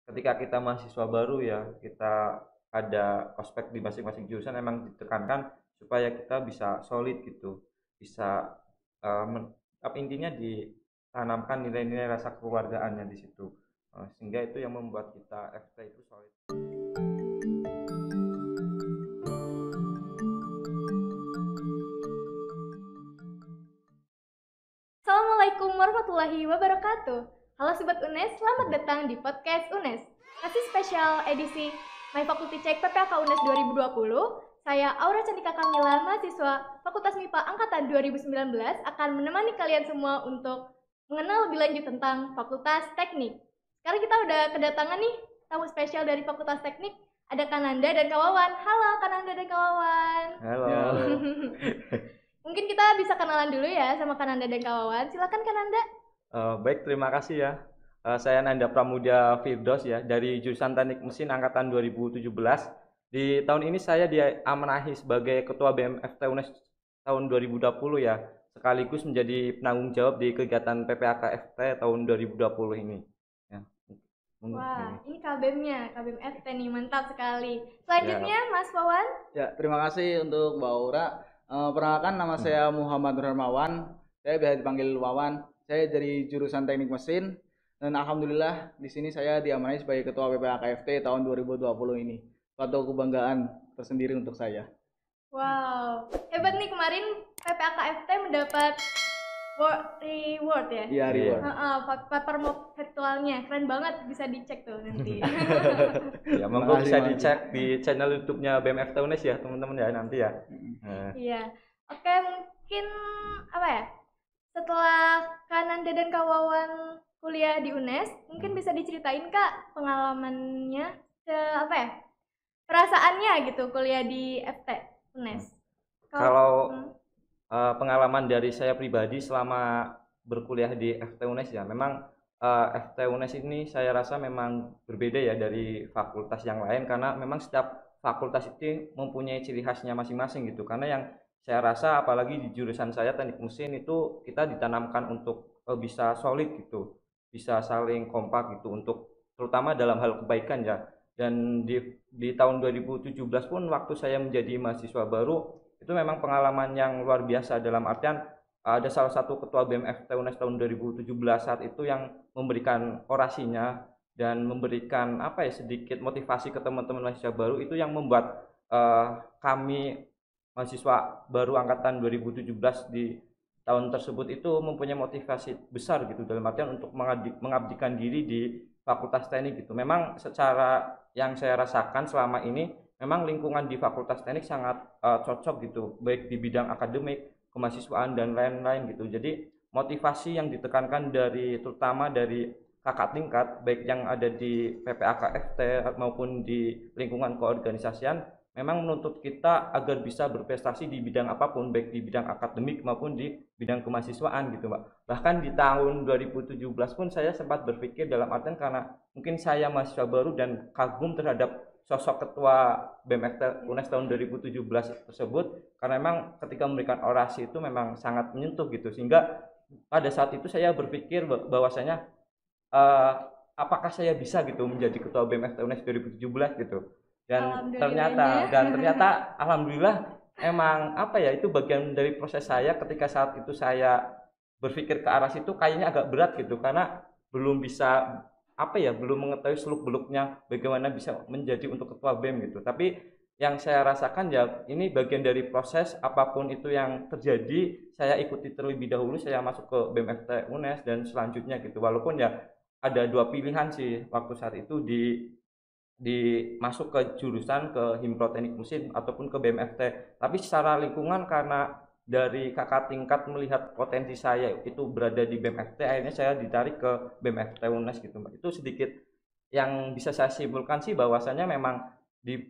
ketika kita mahasiswa baru ya, kita ada ospek di masing-masing jurusan emang ditekankan supaya kita bisa solid gitu, bisa intinya ditanamkan nilai-nilai rasa kekeluargaannya di situ. Sehingga itu yang membuat kita FT itu solid. Assalamualaikum warahmatullahi wabarakatuh. Halo Sobat UNES, selamat datang di podcast UNES. Kasih spesial edisi My Faculty Check PPAK UNES 2020. Saya Aura Candika Kamila, mahasiswa Fakultas MIPA Angkatan 2019 akan menemani kalian semua untuk mengenal lebih lanjut tentang Fakultas Teknik. Sekarang kita udah kedatangan nih tamu spesial dari Fakultas Teknik. Ada Kananda dan Kawawan. Halo Kananda dan Kawawan. Halo. Mungkin kita bisa kenalan dulu ya sama Kananda dan Kawawan. Silakan Kananda. Baik, terima kasih ya. Saya Nanda Pramudia Firdos ya, dari jurusan Teknik Mesin angkatan 2017. Di tahun ini saya diamanahi sebagai Ketua BMFT UNES tahun 2020 ya, sekaligus menjadi penanggung jawab di kegiatan PPAK FT tahun 2020 ini. Ya. Wah, ini KBM-nya, KBM FT nih, mantap sekali. Selanjutnya, ya. Mas Wawan. Ya, terima kasih untuk Mbak Aura. Perkenalkan, nama saya Muhammad Nur Hermawan. Saya biasa dipanggil Wawan. Saya dari jurusan Teknik Mesin dan alhamdulillah di sini saya diamanahi sebagai Ketua PPAKFT tahun 2020 ini. Suatu kebanggaan tersendiri untuk saya. Wow, hebat nih, kemarin PPAKFT mendapat reward ya? Iya, reward. Paper mock virtualnya keren banget, bisa dicek tuh nanti. Ya, monggo bisa dicek di channel YouTube-nya BMFT UNES ya teman-teman ya nanti ya. Iya, oke, mungkin apa ya? Setelah Kananda dan Kawawan kuliah di UNES, mungkin bisa diceritain Kak pengalamannya, apa ya? Perasaannya gitu kuliah di FT UNES. Kalau pengalaman dari saya pribadi selama berkuliah di FT UNES ya, memang FT UNES ini saya rasa memang berbeda ya dari fakultas yang lain, karena memang setiap fakultas itu mempunyai ciri khasnya masing-masing gitu. Karena yang saya rasa apalagi di jurusan saya Teknik Mesin itu kita ditanamkan untuk bisa solid gitu, bisa saling kompak gitu, untuk terutama dalam hal kebaikan ya. Dan di tahun 2017 pun waktu saya menjadi mahasiswa baru itu memang pengalaman yang luar biasa, dalam artian ada salah satu ketua BMFT UNES tahun 2017 saat itu yang memberikan orasinya dan memberikan apa ya, sedikit motivasi ke teman-teman mahasiswa baru, itu yang membuat kami mahasiswa baru angkatan 2017 di tahun tersebut itu mempunyai motivasi besar gitu, dalam artian untuk mengabdikan diri di Fakultas Teknik gitu. Memang secara yang saya rasakan selama ini, memang lingkungan di Fakultas Teknik sangat cocok gitu, baik di bidang akademik, kemahasiswaan dan lain-lain gitu. Jadi motivasi yang ditekankan terutama dari kakak tingkat, baik yang ada di PPAKFT maupun di lingkungan keorganisasian, memang menuntut kita agar bisa berprestasi di bidang apapun, baik di bidang akademik maupun di bidang kemahasiswaan gitu Mbak. Bahkan di tahun 2017 pun saya sempat berpikir, dalam artian karena mungkin saya mahasiswa baru dan kagum terhadap sosok ketua BMFT UNES tahun 2017 tersebut, karena memang ketika memberikan orasi itu memang sangat menyentuh gitu, sehingga pada saat itu saya berpikir bahwasanya apakah saya bisa gitu menjadi ketua BMFT UNES 2017 gitu. Dan ternyata alhamdulillah emang apa ya, itu bagian dari proses saya. Ketika saat itu saya berpikir ke arah situ kayaknya agak berat gitu, karena belum bisa apa ya, belum mengetahui seluk beluknya bagaimana bisa menjadi untuk ketua BEM gitu. Tapi yang saya rasakan ya, ini bagian dari proses, apapun itu yang terjadi saya ikuti terlebih dahulu, saya masuk ke BMFT UNES dan selanjutnya gitu. Walaupun ya ada dua pilihan sih waktu saat itu, masuk ke jurusan ke Himpunan Teknik Mesin ataupun ke BMFT. Tapi secara lingkungan, karena dari kakak tingkat melihat potensi saya itu berada di BMFT, akhirnya saya ditarik ke BMFT UNES gitu Mbak. Itu sedikit yang bisa saya simpulkan sih, bahwasanya memang di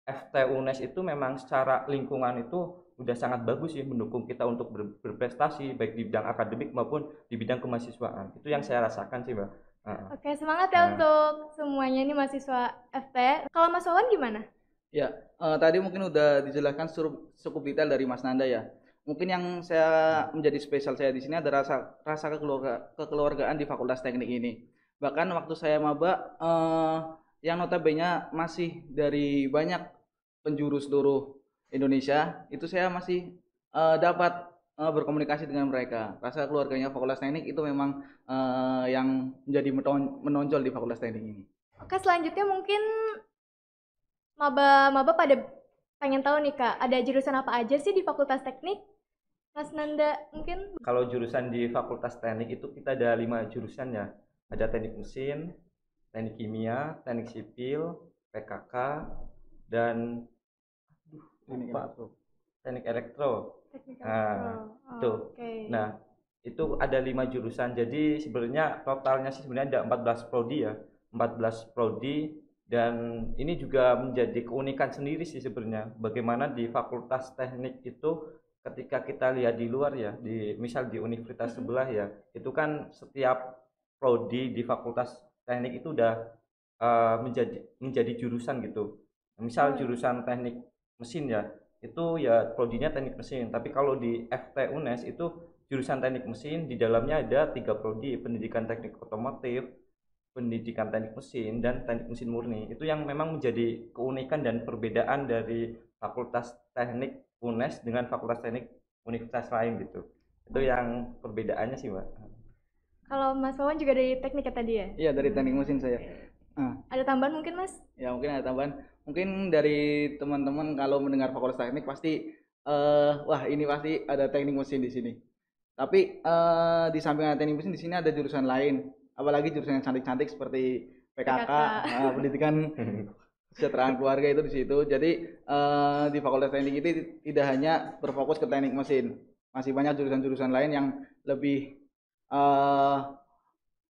FT UNES itu memang secara lingkungan itu udah sangat bagus sih, mendukung kita untuk berprestasi baik di bidang akademik maupun di bidang kemahasiswaan. Itu yang saya rasakan sih Mbak. Oke, semangat ya untuk semuanya ini mahasiswa FT. Kalau Mas Wawan gimana? Ya, tadi mungkin udah dijelaskan cukup detail dari Mas Nanda ya. Mungkin yang saya menjadi spesial saya di sini ada rasa kekeluargaan di Fakultas Teknik ini. Bahkan waktu saya maba, yang notabene masih dari banyak penjuru seluruh Indonesia, itu saya masih dapat berkomunikasi dengan mereka. Rasa keluarganya Fakultas Teknik itu memang yang menjadi menonjol di Fakultas Teknik ini. Oke, selanjutnya mungkin maba pada pengen tahu nih Kak, ada jurusan apa aja sih di Fakultas Teknik? Mas Nanda mungkin? Kalau jurusan di Fakultas Teknik itu kita ada 5 jurusan ya. Ada teknik mesin, teknik kimia, teknik sipil, PKK, dan teknik elektro. Teknik Nah, elektro. itu. Oke. Nah, itu ada 5 jurusan. Jadi sebenarnya totalnya sih sebenarnya ada 14 prodi ya. 14 prodi, dan ini juga menjadi keunikan sendiri sih sebenarnya. Bagaimana di Fakultas Teknik itu ketika kita lihat di luar ya, misal di universitas sebelah ya, itu kan setiap prodi di Fakultas Teknik itu udah menjadi jurusan gitu. Misal jurusan teknik mesin ya, itu ya prodinya teknik mesin. Tapi kalau di FT UNES itu jurusan teknik mesin, di dalamnya ada 3 prodi, pendidikan teknik otomotif, pendidikan teknik mesin, dan teknik mesin murni. Itu yang memang menjadi keunikan dan perbedaan dari Fakultas Teknik UNES dengan Fakultas Teknik universitas lain gitu. Itu yang perbedaannya sih, Mbak. Kalau Mas Wawan juga dari teknik ya tadi ya? Iya, dari teknik mesin saya. Ada tambahan mungkin Mas? Ya, mungkin ada tambahan. Mungkin dari teman-teman kalau mendengar Fakultas Teknik pasti wah ini pasti ada teknik mesin di sini. Tapi di samping ada teknik mesin di sini ada jurusan lain. Apalagi jurusan yang cantik-cantik seperti PKK, pendidikan kesejahteraan keluarga itu di situ. Jadi di Fakultas Teknik itu tidak hanya berfokus ke teknik mesin, masih banyak jurusan-jurusan lain yang lebih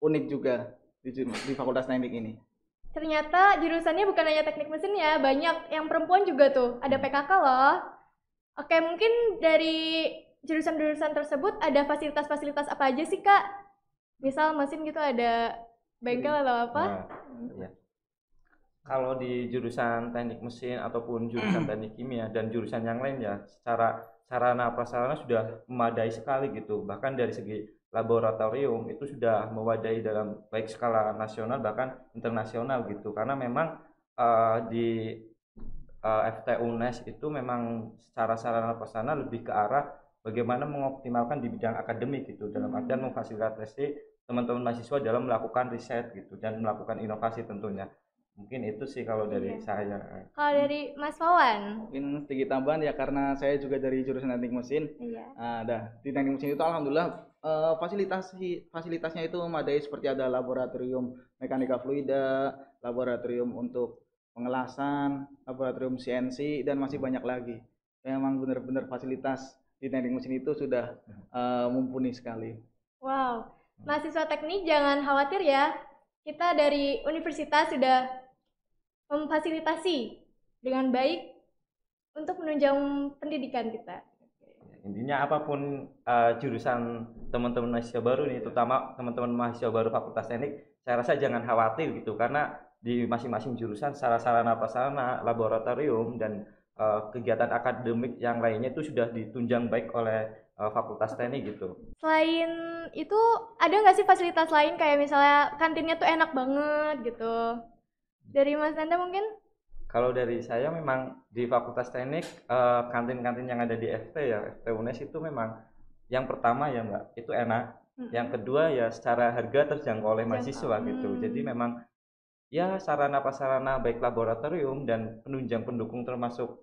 unik juga di Fakultas Teknik ini. Ternyata jurusannya bukan hanya teknik mesin ya, banyak yang perempuan juga tuh. Ada PKK loh. Oke, mungkin dari jurusan-jurusan tersebut ada fasilitas-fasilitas apa aja sih Kak? Misal mesin gitu ada bengkel atau apa? Nah, ya. Kalau di jurusan teknik mesin ataupun jurusan teknik kimia dan jurusan yang lain ya, secara sarana prasarana sudah memadai sekali gitu. Bahkan dari segi laboratorium itu sudah mewadai dalam baik skala nasional bahkan internasional gitu. Karena memang di FT UNES itu memang secara sarana prasarana lebih ke arah bagaimana mengoptimalkan di bidang akademik gitu, dalam artian memfasilitasi teman-teman mahasiswa dalam melakukan riset gitu dan melakukan inovasi tentunya. Mungkin itu sih kalau dari saya. Kalau dari Mas Wawan? Mungkin sedikit tambahan ya, karena saya juga dari jurusan teknik mesin. Iya. Di teknik mesin itu alhamdulillah fasilitasnya itu memadai, seperti ada laboratorium mekanika fluida, laboratorium untuk pengelasan, laboratorium CNC, dan masih banyak lagi. Memang benar-benar fasilitas di teknik mesin itu sudah mumpuni sekali. Wow, mahasiswa teknik jangan khawatir ya. Kita dari universitas sudah memfasilitasi dengan baik untuk menunjang pendidikan kita. Intinya apapun jurusan teman-teman mahasiswa baru nih, terutama teman-teman mahasiswa baru Fakultas Teknik, saya rasa jangan khawatir gitu, karena di masing-masing jurusan sarana prasarana, laboratorium, dan kegiatan akademik yang lainnya itu sudah ditunjang baik oleh Fakultas Teknik gitu. Selain itu, ada nggak sih fasilitas lain kayak misalnya kantinnya tuh enak banget gitu? Dari Mas Nanda mungkin? Kalau dari saya memang di Fakultas Teknik kantin-kantin yang ada di FT ya, FT UNES itu memang yang pertama ya Mbak, itu enak. Yang kedua ya secara harga terjangkau oleh mahasiswa gitu. Jadi memang ya sarana prasarana baik laboratorium dan penunjang pendukung termasuk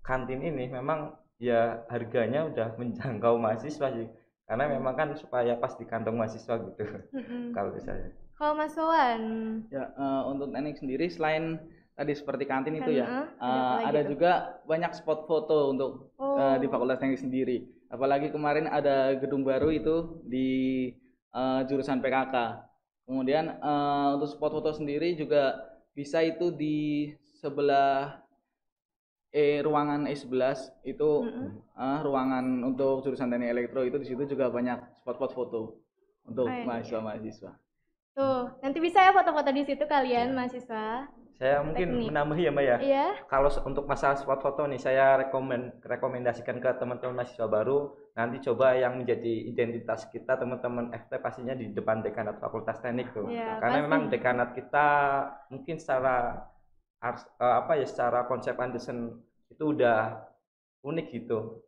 kantin ini memang ya harganya udah menjangkau mahasiswa sih. Karena memang kan supaya pas di kantong mahasiswa gitu. Kalau dari saya. Kalau Mas Wawan? Ya, untuk teknik sendiri selain tadi seperti kantin itu ya, ada ada juga banyak spot foto untuk di Fakultas Teknik sendiri. Apalagi kemarin ada gedung baru itu di jurusan PKK. Kemudian untuk spot foto sendiri juga bisa itu di sebelah ruangan E11 itu ruangan untuk jurusan teknik elektro, itu di situ juga banyak spot-spot foto untuk mahasiswa-mahasiswa. Tuh, nanti bisa ya foto-foto di situ kalian mahasiswa. Saya mungkin teknik. menambahi ya Mbak ya. Iya. Kalau untuk masalah spot foto nih, saya rekomendasikan ke teman-teman mahasiswa baru, nanti coba yang menjadi identitas kita teman-teman FT pastinya di depan dekanat Fakultas Teknik tuh. Iya, Karena pasti. memang dekanat kita mungkin secara secara konsep desain itu udah unik gitu.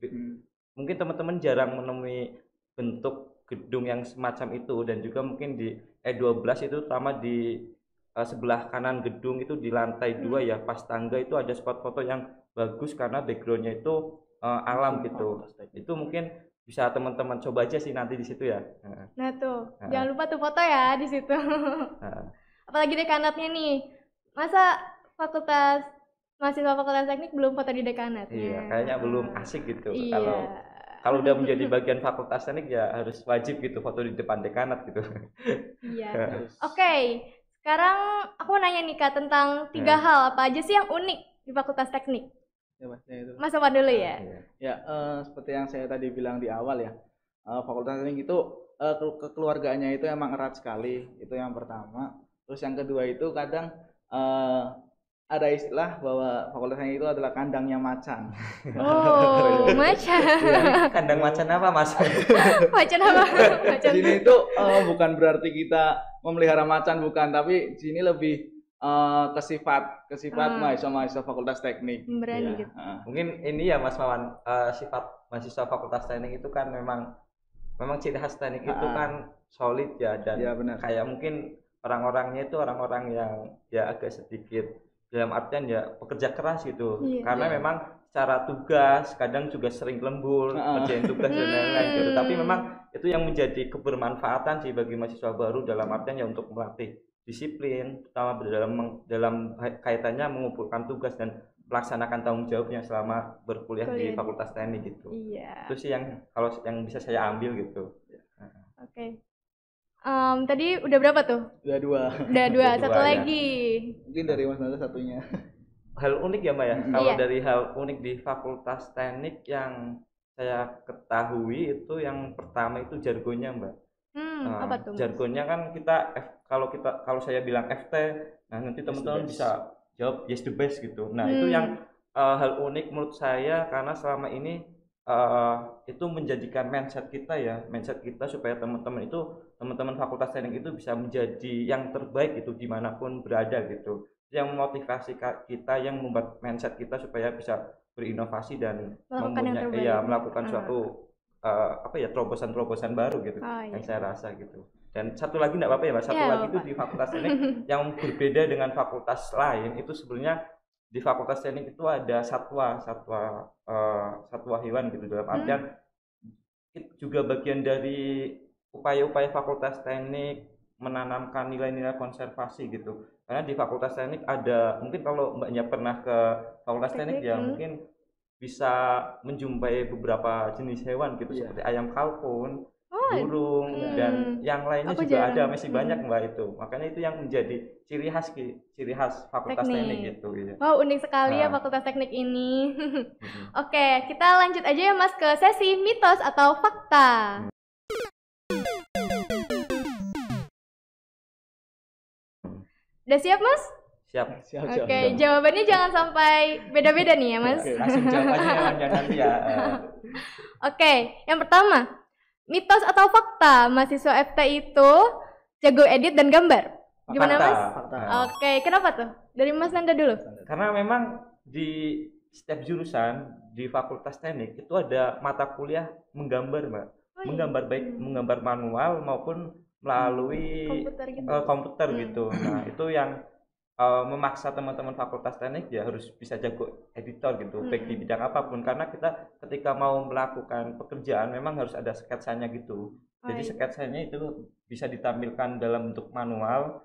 Mungkin teman-teman jarang menemui bentuk gedung yang semacam itu, dan juga mungkin di E12 itu terutama di sebelah kanan gedung itu di lantai 2 ya, pas tangga itu ada spot foto yang bagus karena backgroundnya itu alam gitu. Itu mungkin bisa teman-teman coba aja sih nanti di situ ya. Nah tuh, jangan lupa tuh foto ya di situ. Apalagi dekanatnya nih. Masa mahasiswa fakultas teknik belum foto di dekanatnya? Iya, kayaknya belum asik gitu. Iya. Kalau udah menjadi bagian fakultas teknik ya harus wajib gitu foto di depan dekanat gitu. Iya. Oke, sekarang aku mau nanya nih Kak tentang 3 hal apa aja sih yang unik di fakultas teknik? Ya Mas, itu. Mas apa dulu ya? Ya, seperti yang saya tadi bilang di awal ya, fakultas teknik itu kekeluargaannya itu emang erat sekali, itu yang pertama. Terus yang kedua itu kadang ada istilah bahwa fakultas teknik itu adalah kandangnya macan. Oh, macan. Kandang macan apa Mas? Macan apa? Macan. Di sini itu bukan berarti kita memelihara macan, bukan, tapi di sini lebih ke sifat mahasiswa fakultas teknik. Berani gitu. Mungkin ini ya Mas Mawan, sifat mahasiswa fakultas teknik itu kan memang ciri khas teknik itu kan solid ya, dan benar. kayak mungkin orang-orangnya itu orang-orang yang ya agak sedikit dalam artian ya pekerja keras gitu. Karena memang secara tugas kadang juga sering lembur kerjain tugas dan lain-lain gitu. Tapi memang itu yang menjadi kebermanfaatan sih bagi mahasiswa baru dalam artian ya untuk melatih disiplin, terutama dalam kaitannya mengumpulkan tugas dan melaksanakan tanggung jawabnya selama berkuliah di fakultas teknik gitu. Iya. Itu sih yang kalau yang bisa saya ambil gitu. Oke. Tadi udah berapa tuh? Udah 2. Udah 2, satu lagi. Mungkin dari Mas Nanda satunya. Hal unik ya Mbak ya. Kalau dari hal unik di fakultas teknik yang saya ketahui itu yang pertama itu jargonnya Mbak. Apa tuh? Jargonnya kan kita kalau saya bilang FT, nah nanti teman-teman bisa jawab yes the best gitu. Nah itu yang hal unik menurut saya, karena selama ini itu menjadikan mindset kita supaya teman-teman fakultas teknik itu bisa menjadi yang terbaik gitu dimanapun berada gitu, yang memotivasi kita, yang membuat mindset kita supaya bisa berinovasi dan melakukan suatu terobosan baru gitu. Yang saya rasa gitu. Dan satu lagi enggak apa-apa ya Mas, satu lagi itu di fakultas teknik yang berbeda dengan fakultas lain itu sebenarnya di fakultas teknik itu ada satwa hewan gitu, dalam artian itu juga bagian dari upaya-upaya fakultas teknik menanamkan nilai-nilai konservasi gitu. Karena di fakultas teknik ada, mungkin kalau Mbaknya pernah ke fakultas teknik ya mungkin bisa menjumpai beberapa jenis hewan gitu, seperti ayam kalkun, burung, dan yang lainnya juga ada, masih banyak Mbak itu. Makanya itu yang menjadi ciri khas fakultas teknik gitu. Wow, unik sekali ya fakultas teknik ini. Oke, kita lanjut aja ya Mas ke sesi mitos atau fakta. Udah siap Mas? Siap. Oke, jawabannya jangan sampai beda-beda nih ya Mas. Langsung jawab aja nanti ya. Oke, yang pertama, mitos atau fakta mahasiswa FT itu jago edit dan gambar? Gimana Mas? Fakta. Oke, kenapa tuh? Dari Mas Nanda dulu. Karena memang di setiap jurusan di fakultas teknik itu ada mata kuliah menggambar Mbak. Menggambar baik menggambar manual maupun melalui komputer gitu. Nah itu yang memaksa teman-teman fakultas teknik ya harus bisa jago editor gitu, baik di bidang apapun, karena kita ketika mau melakukan pekerjaan memang harus ada sketsanya gitu. Jadi sketsanya itu bisa ditampilkan dalam bentuk manual,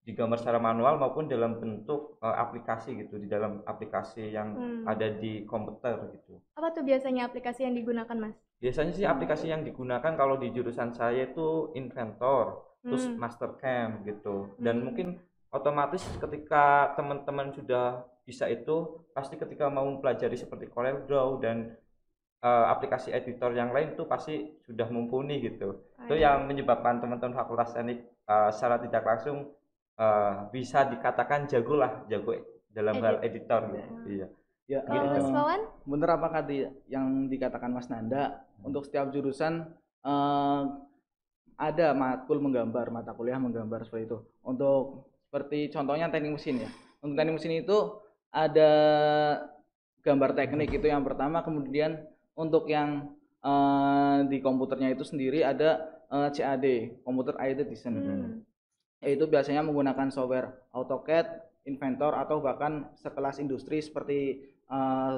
digambar secara manual maupun dalam bentuk aplikasi gitu, di dalam aplikasi yang ada di komputer gitu. Apa tuh biasanya aplikasi yang digunakan Mas? Biasanya sih aplikasi yang digunakan kalau di jurusan saya itu Inventor, terus Mastercam gitu. Dan mungkin otomatis ketika teman-teman sudah bisa itu, pasti ketika mau mempelajari seperti CorelDRAW dan aplikasi editor yang lain itu pasti sudah mumpuni gitu. Itu yang menyebabkan teman-teman fakultas teknik secara tidak langsung bisa dikatakan jago dalam hal editor gitu. Iya. Ya, Kalau Mas Wawan? bener apa yang dikatakan Mas Nanda, untuk setiap jurusan ada mata kuliah menggambar seperti itu. Untuk seperti contohnya teknik mesin ya. Untuk teknik mesin itu ada gambar teknik itu yang pertama, kemudian untuk yang di komputernya itu sendiri ada CAD, Computer Aided Design. Yaitu biasanya menggunakan software AutoCAD, Inventor, atau bahkan sekelas industri seperti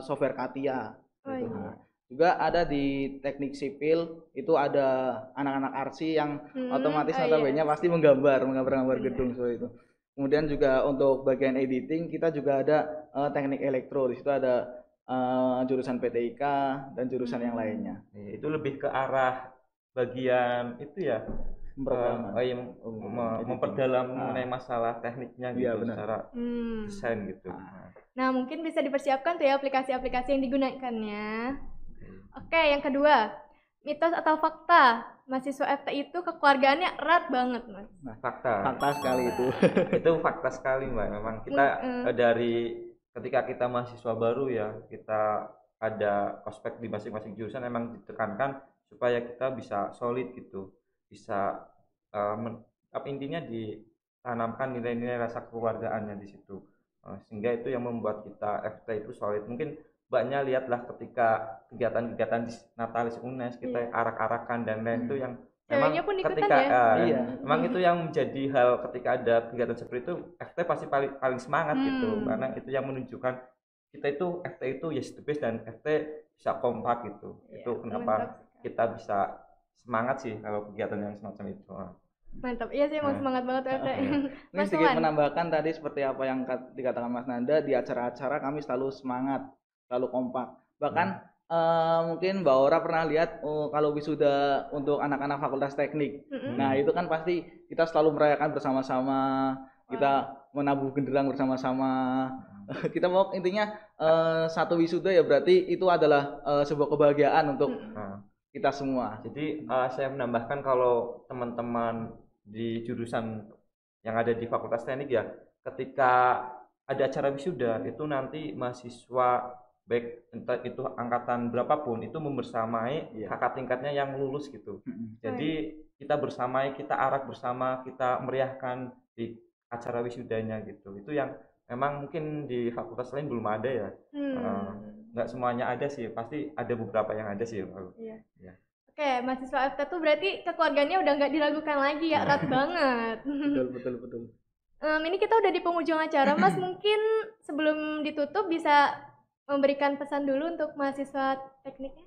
software CATIA gitu. Nah, juga ada di teknik sipil itu ada anak-anak arsi yang otomatis notabene pasti menggambar gedung seperti itu. Kemudian juga untuk bagian editing kita juga ada teknik elektro, di situ ada jurusan PTIK dan jurusan yang lainnya. Itu lebih ke arah bagian itu ya, memperdalam mengenai masalah tekniknya gitu, secara desain gitu. Nah, mungkin bisa dipersiapkan tuh ya aplikasi-aplikasi yang digunakannya. Oke, yang kedua, mitos atau fakta mahasiswa FT itu kekeluargaannya erat banget, Mas? Nah, fakta sekali itu. Itu fakta sekali, Mbak. Memang kita dari ketika kita mahasiswa baru ya, kita ada ospek di masing-masing jurusan, memang ditekankan supaya kita bisa solid gitu, bisa intinya ditanamkan nilai-nilai rasa kekeluargaannya di situ, sehingga itu yang membuat kita FT itu solid. Mungkin Mbaknya lihatlah ketika kegiatan-kegiatan Natalis UNES kita arak-arakan dan lain itu yang memang ketika memang itu yang menjadi hal ketika ada kegiatan seperti itu, FT pasti paling semangat gitu, karena itu yang menunjukkan kita itu FT itu yes the best dan FT bisa kompak gitu. Itu kenapa kita bisa semangat sih kalau kegiatan yang semacam itu. Mantap, iya sih emang semangat banget FT. Ini sedikit menambahkan tadi seperti apa yang dikatakan Mas Nanda, di acara-acara kami selalu semangat, selalu kompak. Bahkan mungkin Mbak Aura pernah lihat kalau wisuda untuk anak-anak fakultas teknik. Nah, itu kan pasti kita selalu merayakan bersama-sama, kita menabuh genderang bersama-sama. Kita mau intinya satu wisuda ya berarti itu adalah sebuah kebahagiaan untuk kita semua. Jadi saya menambahkan kalau teman-teman di jurusan yang ada di Fakultas Teknik ya, ketika ada acara wisuda itu nanti mahasiswa baik entah itu angkatan berapapun itu membersamai kakak tingkatnya yang lulus gitu. Jadi kita bersamai, kita arak bersama, kita meriahkan di acara wisudanya gitu. Itu yang memang mungkin di fakultas lain belum ada ya. Nggak semuanya ada sih, pasti ada beberapa yang ada sih. Ya. Oke, mahasiswa FT tuh berarti kekeluarganya udah nggak diragukan lagi ya, erat banget. Betul. Ini kita udah di penghujung acara, Mas. Mungkin sebelum ditutup bisa memberikan pesan dulu untuk mahasiswa tekniknya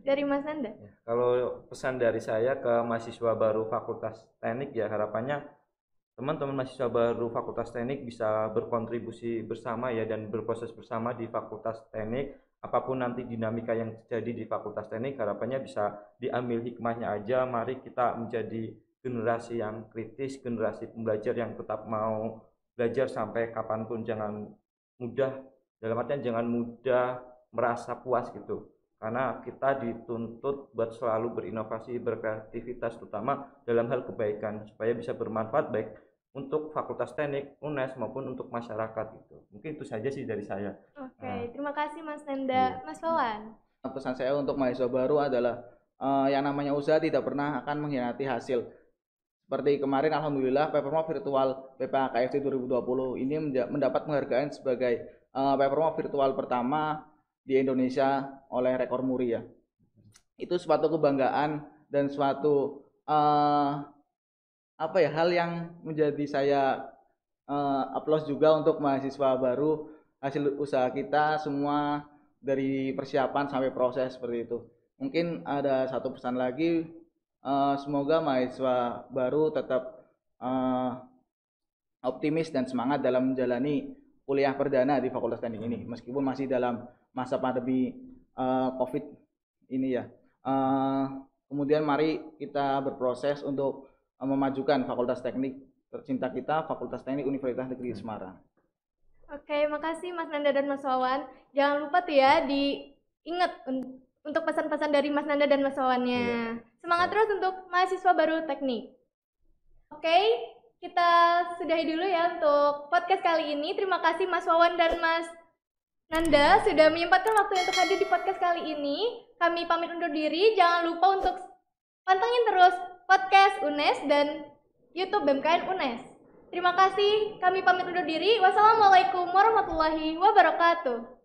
dari Mas Nanda. Kalau pesan dari saya ke mahasiswa baru Fakultas Teknik ya, harapannya teman-teman mahasiswa baru Fakultas Teknik bisa berkontribusi bersama ya dan berproses bersama di Fakultas Teknik. Apapun nanti dinamika yang terjadi di Fakultas Teknik, harapannya bisa diambil hikmahnya aja. Mari kita menjadi generasi yang kritis, generasi pembelajar yang tetap mau belajar sampai kapanpun. Jangan mudah, dalam artian jangan mudah merasa puas gitu. Karena kita dituntut buat selalu berinovasi, berkreativitas, terutama dalam hal kebaikan, supaya bisa bermanfaat baik untuk Fakultas Teknik, UNES maupun untuk masyarakat gitu. Mungkin itu saja sih dari saya. Oke, terima kasih Mas Nanda. Mas Wawan. Pesan saya untuk mahasiswa baru adalah yang namanya usaha tidak pernah akan mengkhianati hasil. Seperti kemarin alhamdulillah Papermo Virtual PPAKFT 2020 ini mendapat penghargaan sebagai Papermo Virtual pertama di Indonesia oleh Rekor Muri ya. Itu suatu kebanggaan dan suatu hal yang menjadi saya aplaus juga untuk mahasiswa baru. Hasil usaha kita semua dari persiapan sampai proses seperti itu. Mungkin ada satu pesan lagi, semoga mahasiswa baru tetap optimis dan semangat dalam menjalani kuliah perdana di Fakultas Teknik ini, meskipun masih dalam masa pandemi COVID ini ya. Kemudian mari kita berproses untuk memajukan Fakultas Teknik tercinta kita, Fakultas Teknik Universitas Negeri Semarang. Oke, makasih Mas Nanda dan Mas Wawan. Jangan lupa tuh ya diingat untuk pesan-pesan dari Mas Nanda dan Mas Wawannya. Semangat terus untuk mahasiswa baru teknik. Oke, kita sudahi dulu ya untuk podcast kali ini. Terima kasih Mas Wawan dan Mas Nanda sudah menyempatkan waktu untuk hadir di podcast kali ini. Kami pamit undur diri. Jangan lupa untuk pantengin terus podcast UNES dan YouTube BMKN UNES. Terima kasih. Kami pamit undur diri. Wassalamualaikum warahmatullahi wabarakatuh.